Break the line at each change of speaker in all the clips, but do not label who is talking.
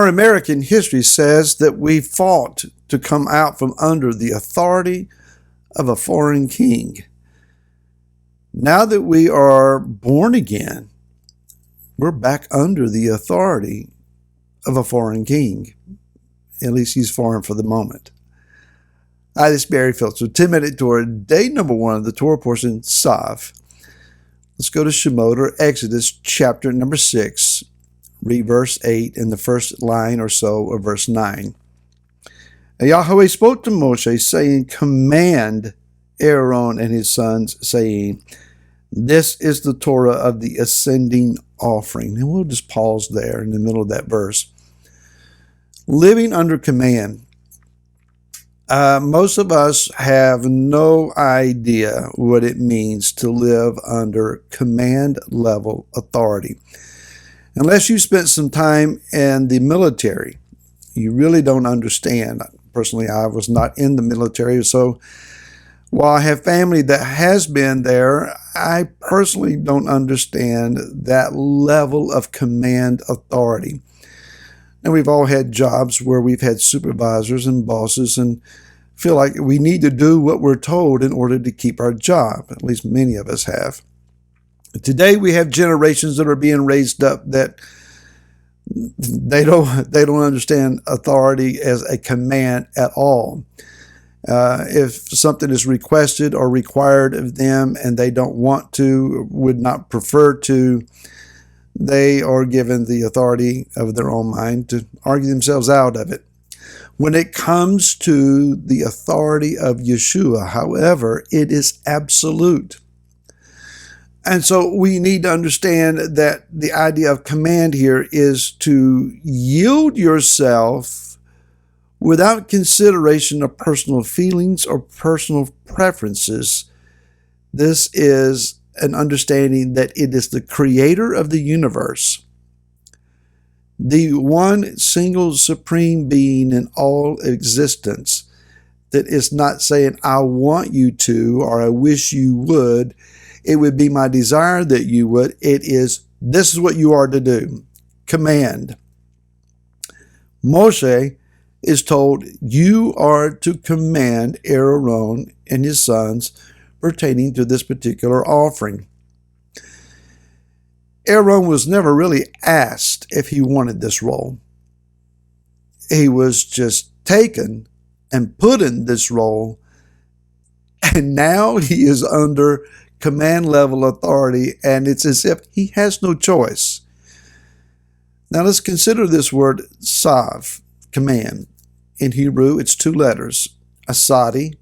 Our American history says that we fought to come out from under the authority of a foreign king. Now that we are born again, we're back under the authority of a foreign king. At least he's foreign for the moment. Hi, this is Barry Phillips with 10-Minute Torah, day number 1 of the Torah portion, Tzav. Let's go to Shemot, or Exodus, chapter number 6, read verse 8 and the first line or so of verse 9. And Yahweh spoke to Moshe, saying, Command Aaron and his sons, saying, This is the Torah of the ascending offering. And we'll just pause there in the middle of that verse. Living under command. Most of us have no idea what it means to live under command level authority. Unless you spent some time in the military, you really don't understand. Personally, I was not in the military, so while I have family that has been there, I personally don't understand that level of command authority. And we've all had jobs where we've had supervisors and bosses and feel like we need to do what we're told in order to keep our job. At least many of us have. Today we have generations that are being raised up that they don't understand authority as a command at all. If something is requested or required of them and they don't want to, would not prefer to, they are given the authority of their own mind to argue themselves out of it. When it comes to the authority of Yeshua, however, it is absolute. And so we need to understand that the idea of command here is to yield yourself without consideration of personal feelings or personal preferences. This is an understanding that it is the creator of the universe, the one single supreme being in all existence, that is not saying, I want you to, or I wish you would. It would be my desire that you would. It is, this is what you are to do. Command. Moshe is told, you are to command Aaron and his sons pertaining to this particular offering. Aaron was never really asked if he wanted this role. He was just taken and put in this role, and now he is under command level authority, and it's as if he has no choice. Now let's consider this word Tzav, command. In Hebrew, it's 2 letters, a sadi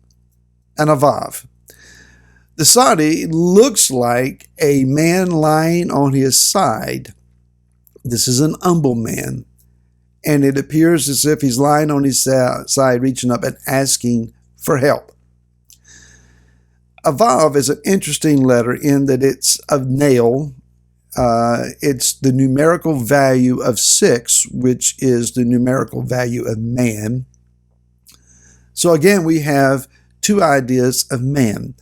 and a vav. The sadi looks like a man lying on his side. This is an humble man, and it appears as if he's lying on his side, reaching up and asking for help. A vav is an interesting letter in that it's a nail. It's the numerical value of 6, which is the numerical value of man. So again, we have 2 ideas of man.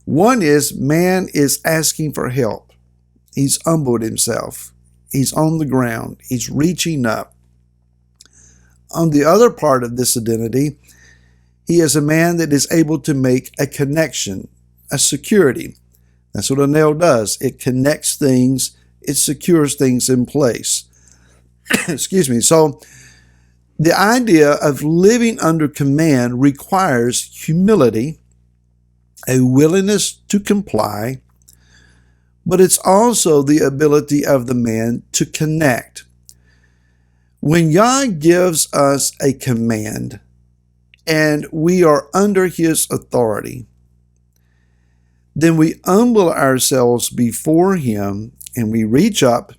One is man is asking for help. He's humbled himself. He's on the ground. He's reaching up. On the other part of this identity, he is a man that is able to make a connection, a security. That's what a nail does. It connects things. It secures things in place. Excuse me. So the idea of living under command requires humility, a willingness to comply, but it's also the ability of the man to connect. When Yah gives us a command and we are under his authority, then we humble ourselves before him and we reach up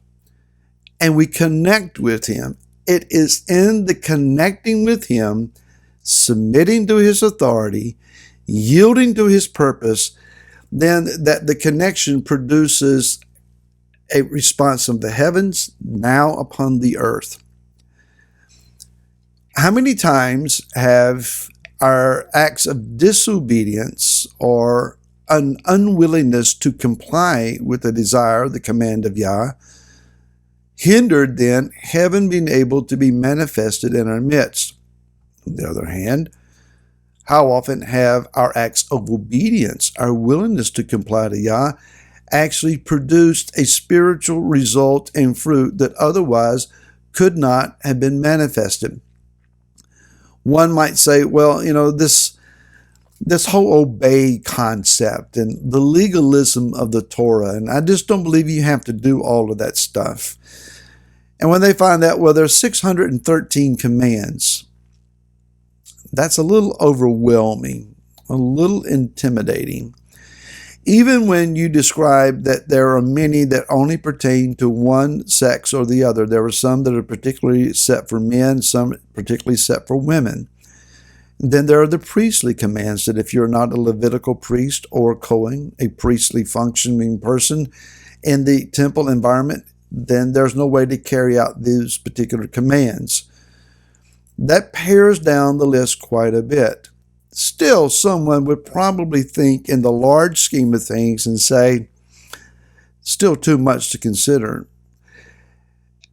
and we connect with him. It is in the connecting with him, submitting to his authority, yielding to his purpose, then that the connection produces a response from the heavens now upon the earth. How many times have our acts of disobedience or an unwillingness to comply with the desire, the command of Yah, hindered then heaven being able to be manifested in our midst. On the other hand, how often have our acts of obedience, our willingness to comply to Yah, actually produced a spiritual result and fruit that otherwise could not have been manifested? One might say, well, this whole obey concept and the legalism of the Torah, and I just don't believe you have to do all of that stuff. And when they find out, well, there's 613 commands, that's a little overwhelming, a little intimidating. Even when you describe that there are many that only pertain to one sex or the other, there are some that are particularly set for men, some particularly set for women. Then there are the priestly commands that if you're not a Levitical priest or Kohen, a priestly functioning person in the temple environment, then there's no way to carry out these particular commands. That pares down the list quite a bit. Still, someone would probably think in the large scheme of things and say, still too much to consider.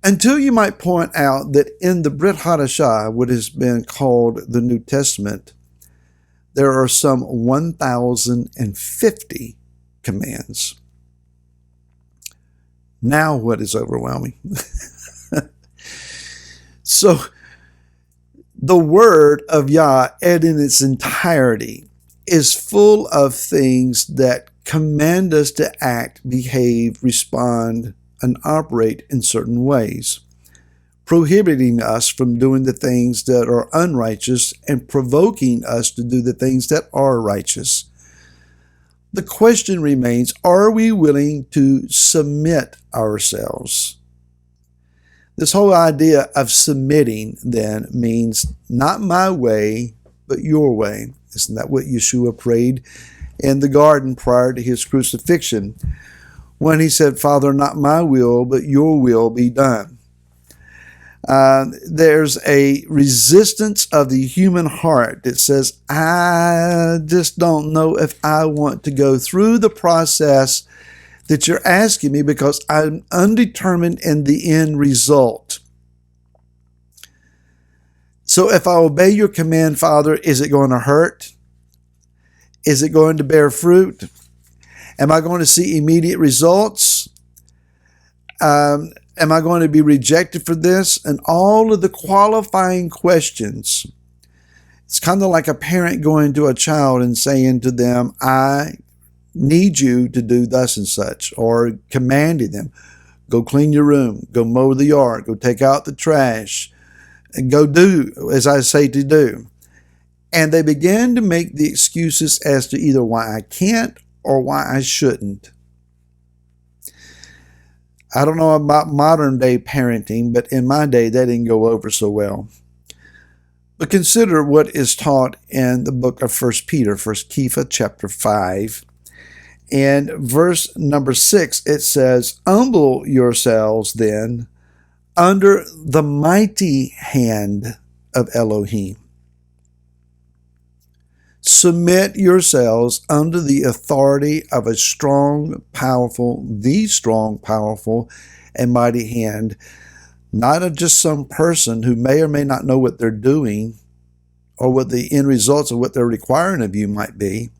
Until you might point out that in the Brit Hadashah, what has been called the New Testament, there are some 1,050 commands. Now what is overwhelming? So, the word of Yah in its entirety is full of things that command us to act, behave, respond, and operate in certain ways, prohibiting us from doing the things that are unrighteous and provoking us to do the things that are righteous. The question remains, are we willing to submit ourselves? This whole idea of submitting then means not my way, but your way. Isn't that what Yeshua prayed in the garden prior to his crucifixion when he said, Father, not my will, but your will be done? There's a resistance of the human heart that says, I just don't know if I want to go through the process that you're asking me because I'm undetermined in the end result. So if I obey your command, Father, is it going to hurt? Is it going to bear fruit? Am I going to see immediate results? Am I going to be rejected for this? And all of the qualifying questions. It's kind of like a parent going to a child and saying to them, I need you to do thus and such, or commanding them, go clean your room, go mow the yard, go take out the trash, and go do as I say to do. And they begin to make the excuses as to either why I can't or why I shouldn't. I don't know about modern day parenting, but in my day, that didn't go over so well. But consider what is taught in the book of 1 Peter, 1 Kepha chapter 5. And verse number 6, it says, humble yourselves then under the mighty hand of Elohim. Submit yourselves under the authority of a strong, powerful, and mighty hand, not of just some person who may or may not know what they're doing or what the end results of what they're requiring of you might be,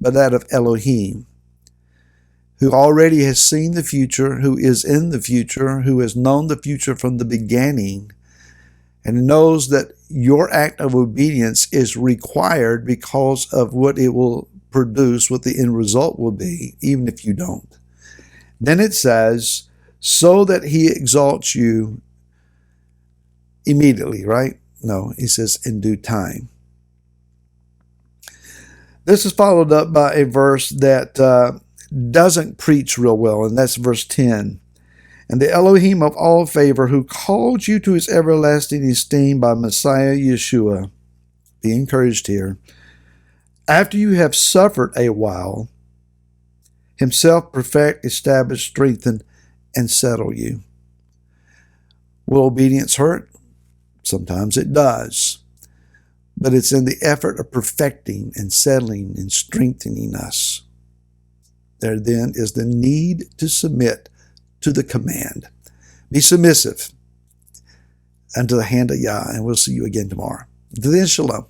but that of Elohim, who already has seen the future, who is in the future, who has known the future from the beginning, and knows that your act of obedience is required because of what it will produce, what the end result will be, even if you don't. Then it says, so that he exalts you immediately, right? No, he says in due time. This is followed up by a verse that doesn't preach real well, and that's verse 10. And the Elohim of all favor, who called you to his everlasting esteem by Messiah Yeshua, be encouraged here, after you have suffered a while, himself perfect, establish, strengthen, and settle you. Will obedience hurt? Sometimes it does. But it's in the effort of perfecting and settling and strengthening us. There then is the need to submit to the command. Be submissive unto the hand of Yah, and we'll see you again tomorrow. Until then, shalom.